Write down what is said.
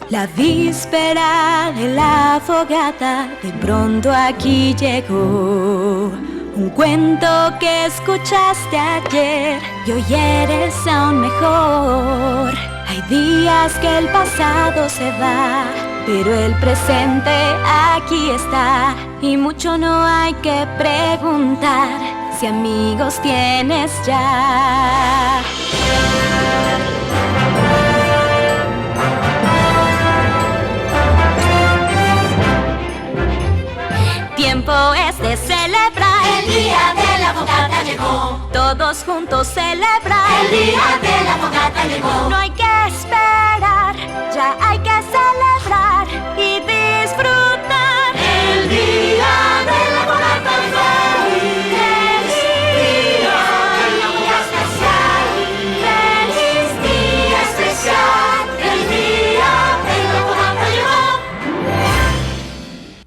La víspera de la fogata de pronto aquí llegó. Un cuento que escuchaste ayer y hoy eres aún mejor. Hay días que el pasado se va, pero el presente aquí está. Y mucho no hay que preguntar si amigos tienes ya. Tiempo es de celebrar. El día de la fogata llegó. Todos juntos celebrar. El día de la fogata llegó. No hay que esperar